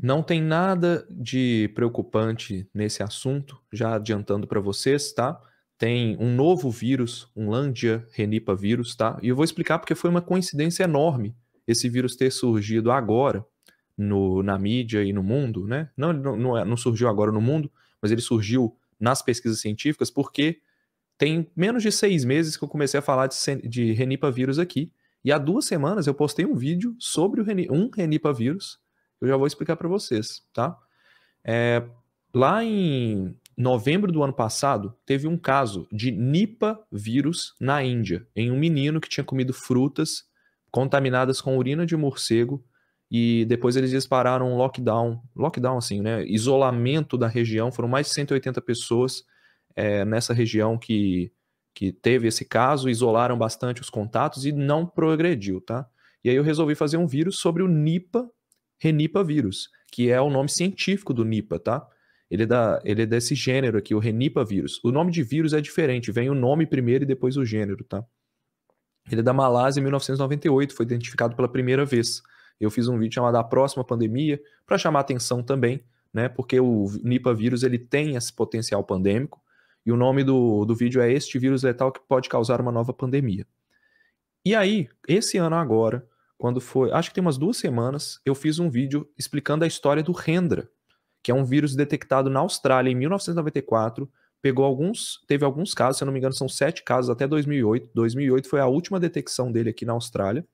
Não tem nada de preocupante nesse assunto, já adiantando para vocês, tá? Tem um novo vírus, um Lambda Renipavirus, tá? E eu vou explicar porque foi uma coincidência enorme esse vírus ter surgido agora na mídia e no mundo, né? Não surgiu agora no mundo, mas ele surgiu nas pesquisas científicas porque tem menos de 6 meses que eu comecei a falar de Renipavírus aqui. E há 2 semanas eu postei um vídeo sobre um Renipavírus. Eu já vou explicar para vocês, tá? Lá em novembro do ano passado, teve um caso de Nipah vírus na Índia, em um menino que tinha comido frutas contaminadas com urina de morcego, e depois eles dispararam um lockdown assim, né? Isolamento da região, foram mais de 180 pessoas nessa região que teve esse caso, isolaram bastante os contatos e não progrediu, tá? E aí eu resolvi fazer um vírus sobre o Nipah Renipavírus, que é o nome científico do Nipah, tá? Ele é desse gênero aqui, o Renipavírus. O nome de vírus é diferente, vem o nome primeiro e depois o gênero, tá? Ele é da Malásia em 1998, foi identificado pela primeira vez. Eu fiz um vídeo chamado A Próxima Pandemia, para chamar atenção também, né? Porque o Nipah vírus ele tem esse potencial pandêmico, e o nome do vídeo é Este Vírus Letal que Pode Causar uma Nova Pandemia. E aí, esse ano agora, quando foi, acho que tem umas 2 semanas, eu fiz um vídeo explicando a história do Hendra, que é um vírus detectado na Austrália em 1994, teve alguns casos, se eu não me engano são 7 casos até 2008. 2008 foi a última detecção dele aqui na Austrália,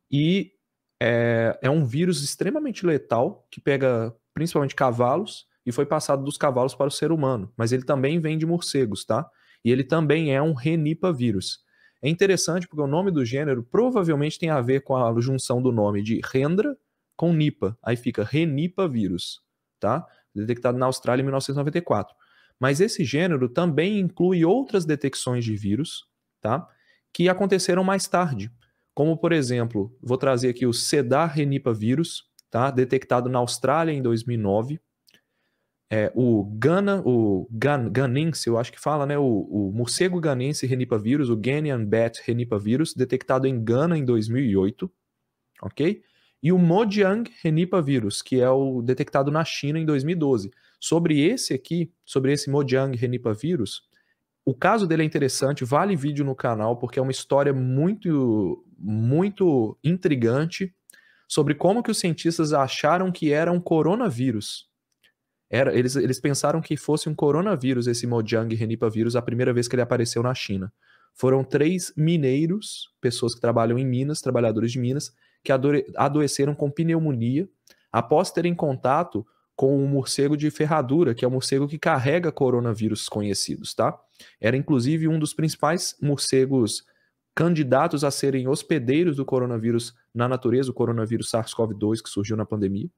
e é um vírus extremamente letal, que pega principalmente cavalos, e foi passado dos cavalos para o ser humano, mas ele também vem de morcegos, tá? E ele também é um Renipavírus. É interessante porque o nome do gênero provavelmente tem a ver com a junção do nome de Hendra com Nipah, aí fica Renipavírus, tá? Detectado na Austrália em 1994. Mas esse gênero também inclui outras detecções de vírus, tá? Que aconteceram mais tarde, como por exemplo, vou trazer aqui o Cedar Renipavírus, tá? Detectado na Austrália em 2009. O ganense, eu acho que fala, né? O morcego ganense renipavírus, o Ghanaian Bat renipavírus, detectado em Gana em 2008, ok? E o Mojang renipavírus, que é o detectado na China em 2012. Sobre esse Mojang renipavírus, o caso dele é interessante, vale vídeo no canal, porque é uma história muito, muito intrigante sobre como que os cientistas acharam que era um coronavírus. Eles pensaram que fosse um coronavírus, esse Mojang renipavírus, a primeira vez que ele apareceu na China. Foram 3 mineiros, pessoas que trabalham em Minas, trabalhadores de Minas, que adoeceram com pneumonia após terem contato com o morcego de ferradura, que é o morcego que carrega coronavírus conhecidos, tá? Era inclusive um dos principais morcegos candidatos a serem hospedeiros do coronavírus na natureza, o coronavírus SARS-CoV-2 que surgiu na pandemia.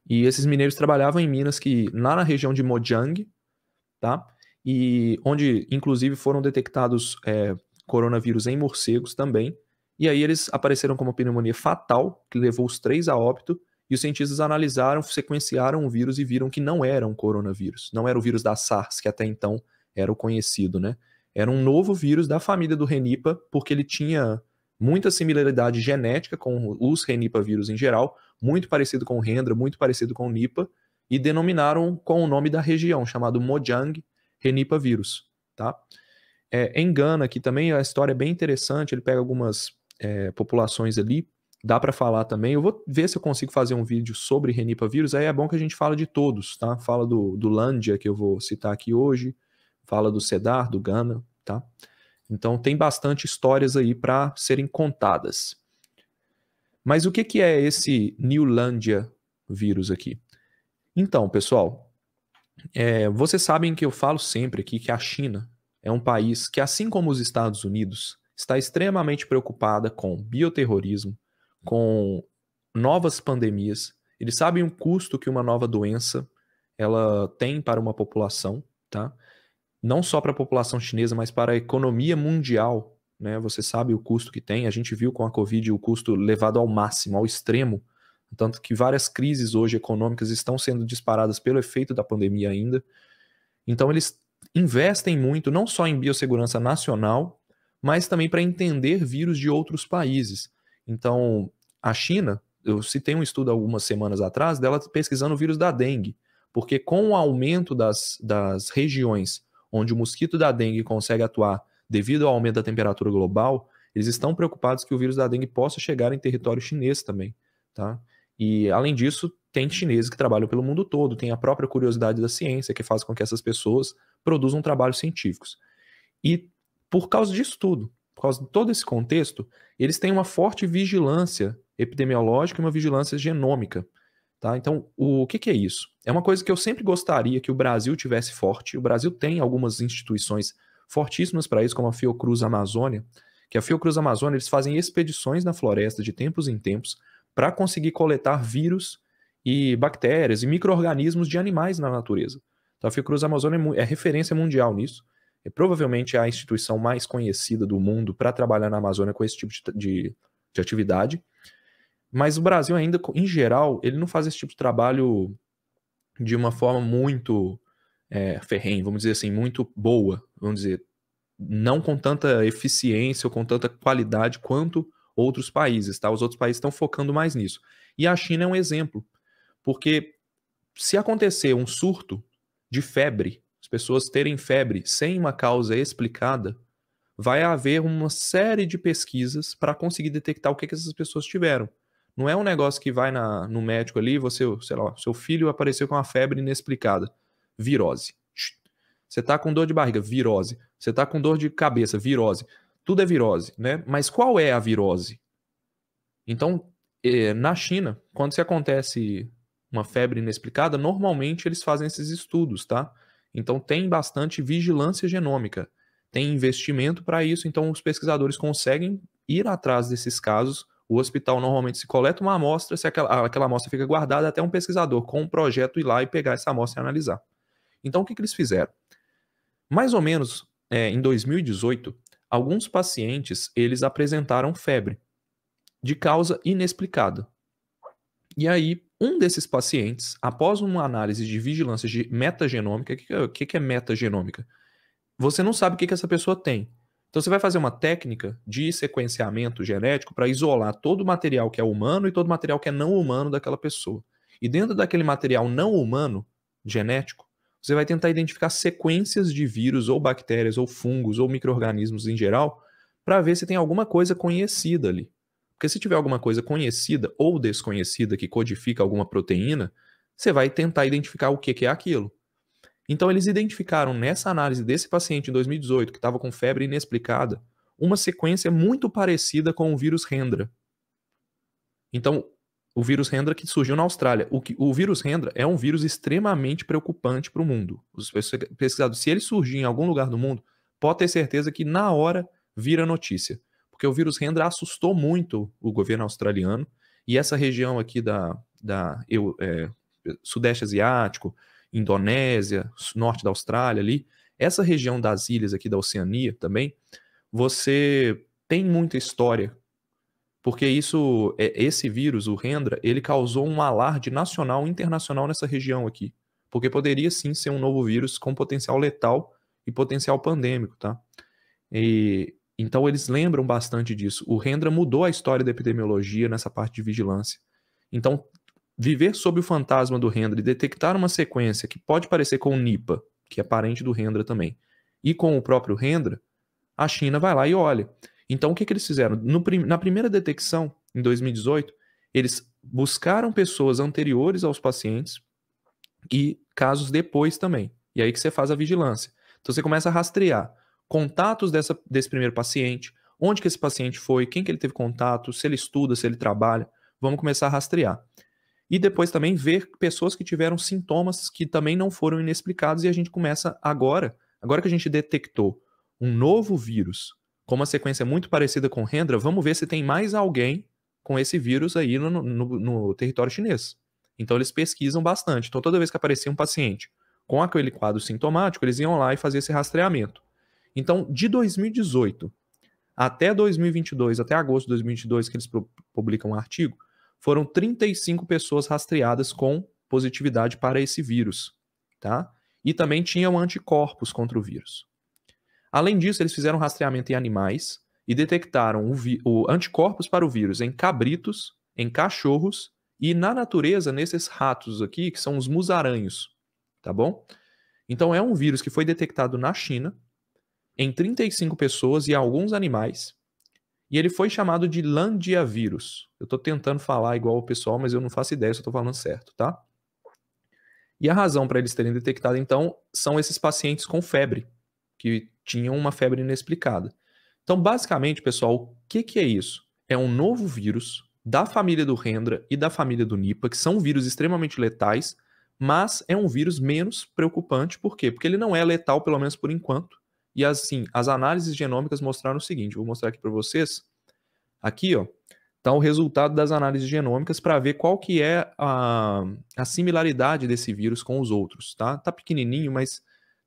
E esses mineiros trabalhavam em minas lá na região de Mojang, tá? E onde, inclusive, foram detectados coronavírus em morcegos também. E aí eles apareceram com uma pneumonia fatal, que levou os 3 a óbito, e os cientistas analisaram, sequenciaram o vírus e viram que não era um coronavírus. Não era o vírus da SARS, que até então era o conhecido, né? Era um novo vírus da família do Renipah, porque ele tinha muita similaridade genética com os Renipavírus em geral, muito parecido com o Hendra, muito parecido com o Nipah, e denominaram com o nome da região, chamado Mojang Renipavírus, tá? Em Gana, aqui também a história é bem interessante, ele pega algumas populações ali, dá para falar também, eu vou ver se eu consigo fazer um vídeo sobre Renipavírus, aí é bom que a gente fala de todos, tá? Fala do Lândia, que eu vou citar aqui hoje, fala do Cedar, do Gana, tá? Então tem bastante histórias aí para serem contadas. Mas o que é esse Newlandia vírus aqui? Então, pessoal, vocês sabem que eu falo sempre aqui que a China é um país que, assim como os Estados Unidos, está extremamente preocupada com bioterrorismo, com novas pandemias. Eles sabem o custo que uma nova doença ela tem para uma população, tá? Não só para a população chinesa, mas para a economia mundial, né? Você sabe o custo que tem. A gente viu com a Covid o custo levado ao máximo, ao extremo, tanto que várias crises hoje econômicas estão sendo disparadas pelo efeito da pandemia ainda. Então eles investem muito, não só em biossegurança nacional, mas também para entender vírus de outros países. Então a China eu citei um estudo algumas semanas atrás dela pesquisando o vírus da dengue, porque com o aumento das regiões onde o mosquito da dengue consegue atuar devido ao aumento da temperatura global, eles estão preocupados que o vírus da dengue possa chegar em território chinês também, tá? E, além disso, tem chineses que trabalham pelo mundo todo, tem a própria curiosidade da ciência que faz com que essas pessoas produzam trabalhos científicos. E, por causa disso tudo, por causa de todo esse contexto, eles têm uma forte vigilância epidemiológica e uma vigilância genômica, tá? Então, o que é isso? É uma coisa que eu sempre gostaria que o Brasil tivesse forte. O Brasil tem algumas instituições fortíssimas para isso, como a Fiocruz Amazônia, que a Fiocruz Amazônia, eles fazem expedições na floresta de tempos em tempos para conseguir coletar vírus e bactérias e micro-organismos de animais na natureza. Então, a Fiocruz Amazônia é referência mundial nisso. É provavelmente a instituição mais conhecida do mundo para trabalhar na Amazônia com esse tipo de atividade. Mas o Brasil ainda, em geral, ele não faz esse tipo de trabalho de uma forma muito ferrenha, vamos dizer assim, muito boa, vamos dizer, não com tanta eficiência ou com tanta qualidade quanto outros países, tá? Os outros países estão focando mais nisso. E a China é um exemplo, porque se acontecer um surto de febre, as pessoas terem febre sem uma causa explicada, vai haver uma série de pesquisas para conseguir detectar o que essas pessoas tiveram. Não é um negócio que vai no médico ali, você, sei lá, seu filho apareceu com uma febre inexplicada, virose. Você tá com dor de barriga, virose. Você tá com dor de cabeça, virose. Tudo é virose, né? Mas qual é a virose? Então, na China, quando se acontece uma febre inexplicada, normalmente eles fazem esses estudos, tá? Então tem bastante vigilância genômica, tem investimento para isso, então os pesquisadores conseguem ir atrás desses casos. O hospital normalmente se coleta uma amostra, se aquela amostra fica guardada até um pesquisador com um projeto ir lá e pegar essa amostra e analisar. Então o que eles fizeram? Mais ou menos em 2018, alguns pacientes eles apresentaram febre de causa inexplicada. E aí, um desses pacientes, após uma análise de vigilância metagenômica, o que é metagenômica? Você não sabe o que essa pessoa tem. Então você vai fazer uma técnica de sequenciamento genético para isolar todo o material que é humano e todo o material que é não humano daquela pessoa. E dentro daquele material não humano, genético, você vai tentar identificar sequências de vírus ou bactérias ou fungos ou micro-organismos em geral para ver se tem alguma coisa conhecida ali. Porque se tiver alguma coisa conhecida ou desconhecida que codifica alguma proteína, você vai tentar identificar o que é aquilo. Então eles identificaram nessa análise desse paciente em 2018, que estava com febre inexplicada, uma sequência muito parecida com o vírus Hendra. Então, o vírus Hendra que surgiu na Austrália. O vírus Hendra é um vírus extremamente preocupante para o mundo. Os pesquisadores, se ele surgir em algum lugar do mundo, pode ter certeza que na hora vira notícia. Porque o vírus Hendra assustou muito o governo australiano e essa região aqui Sudeste Asiático, Indonésia, norte da Austrália ali, essa região das ilhas aqui da Oceania também, você tem muita história, porque esse vírus, o Hendra, ele causou um alarde nacional e internacional nessa região aqui, porque poderia sim ser um novo vírus com potencial letal e potencial pandêmico, tá? Então eles lembram bastante disso. O Hendra mudou a história da epidemiologia nessa parte de vigilância. Então, viver sob o fantasma do Hendra e detectar uma sequência que pode parecer com o Nipah, que é parente do Hendra também, e com o próprio Hendra, a China vai lá e olha. Então, o que eles fizeram? Na primeira detecção, em 2018, eles buscaram pessoas anteriores aos pacientes e casos depois também. E aí que você faz a vigilância. Então, você começa a rastrear contatos desse primeiro paciente, onde que esse paciente foi, quem que ele teve contato, se ele estuda, se ele trabalha. Vamos começar a rastrear. E depois também ver pessoas que tiveram sintomas que também não foram inexplicados e a gente começa agora que a gente detectou um novo vírus com uma sequência muito parecida com o Hendra, vamos ver se tem mais alguém com esse vírus aí no território chinês. Então eles pesquisam bastante. Então toda vez que aparecia um paciente com aquele quadro sintomático, eles iam lá e faziam esse rastreamento. Então, de 2018 até 2022, até agosto de 2022, que eles publicam um artigo, foram 35 pessoas rastreadas com positividade para esse vírus, tá? E também tinham anticorpos contra o vírus. Além disso, eles fizeram rastreamento em animais e detectaram anticorpos para o vírus em cabritos em cachorros e na natureza nesses ratos aqui, que são os musaranhos, tá bom? Então é um vírus que foi detectado na China, em 35 pessoas e alguns animais, e ele foi chamado de landiavírus. Eu tô tentando falar igual o pessoal, mas eu não faço ideia se eu tô falando certo, tá? E a razão para eles terem detectado, então, são esses pacientes com febre, que tinham uma febre inexplicada. Então, basicamente, pessoal, o que é isso? É um novo vírus da família do Hendra e da família do Nipah, que são vírus extremamente letais, mas é um vírus menos preocupante. Por quê? Porque ele não é letal, pelo menos por enquanto. E assim, as análises genômicas mostraram o seguinte, vou mostrar aqui para vocês. Aqui, ó, tá o resultado das análises genômicas para ver qual que é a similaridade desse vírus com os outros, tá? Tá pequenininho, mas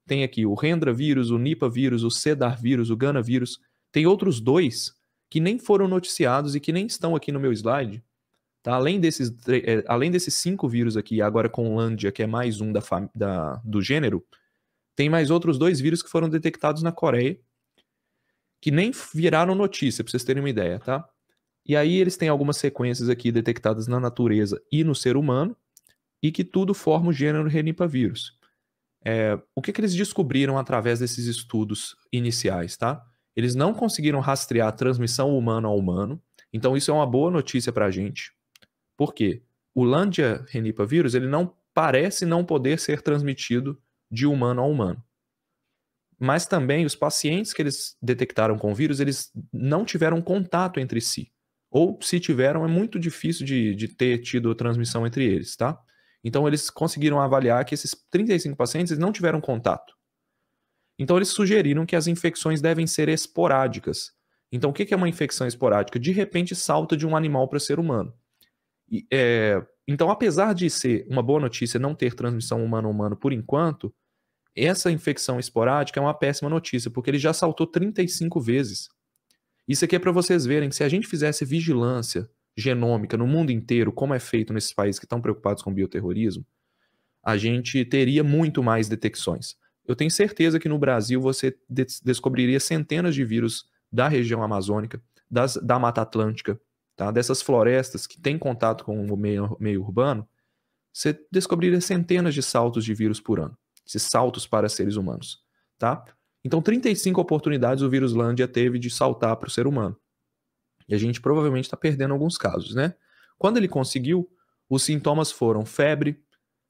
tem aqui o Hendra vírus, o Nipah vírus, o Cedar vírus, o Ghana vírus. Tem outros 2 que nem foram noticiados e que nem estão aqui no meu slide. Tá? Além desses 5 vírus aqui, agora com Landia, que é mais um do gênero, tem mais outros 2 vírus que foram detectados na Coreia, que nem viraram notícia, para vocês terem uma ideia, tá? E aí eles têm algumas sequências aqui detectadas na natureza e no ser humano, e que tudo forma o gênero Renipavírus. O que eles descobriram através desses estudos iniciais, tá? Eles não conseguiram rastrear a transmissão humano a humano, então isso é uma boa notícia para a gente. Por quê? O Landia Renipavírus, ele não parece não poder ser transmitido de humano a humano. Mas também os pacientes que eles detectaram com vírus, eles não tiveram contato entre si. Ou se tiveram, é muito difícil de ter tido transmissão entre eles, tá? Então eles conseguiram avaliar que esses 35 pacientes não tiveram contato. Então eles sugeriram que as infecções devem ser esporádicas. Então o que é uma infecção esporádica? De repente salta de um animal para ser humano. Então apesar de ser uma boa notícia não ter transmissão humano-humano por enquanto, essa infecção esporádica é uma péssima notícia, porque ele já saltou 35 vezes. Isso aqui é para vocês verem que se a gente fizesse vigilância genômica no mundo inteiro, como é feito nesses países que estão preocupados com bioterrorismo, a gente teria muito mais detecções. Eu tenho certeza que no Brasil você descobriria centenas de vírus da região amazônica, da Mata Atlântica, tá? Dessas florestas que têm contato com o meio urbano, você descobriria centenas de saltos de vírus por ano. Esses saltos para seres humanos, tá? Então, 35 oportunidades o vírus Landia teve de saltar para o ser humano. E a gente provavelmente está perdendo alguns casos, né? Quando ele conseguiu, os sintomas foram febre,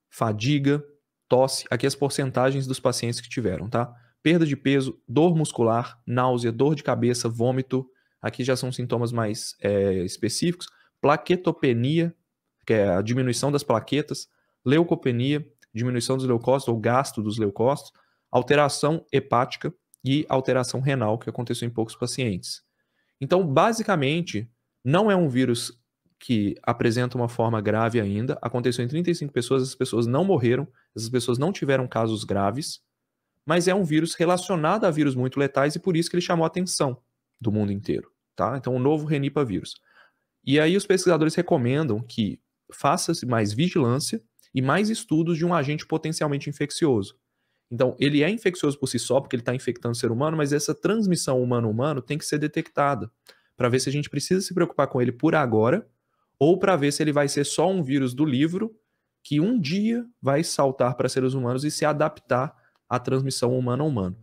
fadiga, tosse, aqui as porcentagens dos pacientes que tiveram, tá? Perda de peso, dor muscular, náusea, dor de cabeça, vômito, aqui já são sintomas mais específicos, plaquetopenia, que é a diminuição das plaquetas, leucopenia, diminuição dos leucócitos ou gasto dos leucócitos, alteração hepática e alteração renal, que aconteceu em poucos pacientes. Então, basicamente, não é um vírus que apresenta uma forma grave ainda, aconteceu em 35 pessoas, essas pessoas não morreram, essas pessoas não tiveram casos graves, mas é um vírus relacionado a vírus muito letais e por isso que ele chamou a atenção do mundo inteiro, tá? Então, o novo Renipavírus. E aí os pesquisadores recomendam que faça-se mais vigilância e mais estudos de um agente potencialmente infeccioso. Então, ele é infeccioso por si só, porque ele está infectando o ser humano, mas essa transmissão humano-humano tem que ser detectada, para ver se a gente precisa se preocupar com ele por agora, ou para ver se ele vai ser só um vírus do livro, que um dia vai saltar para seres humanos e se adaptar à transmissão humano-humano.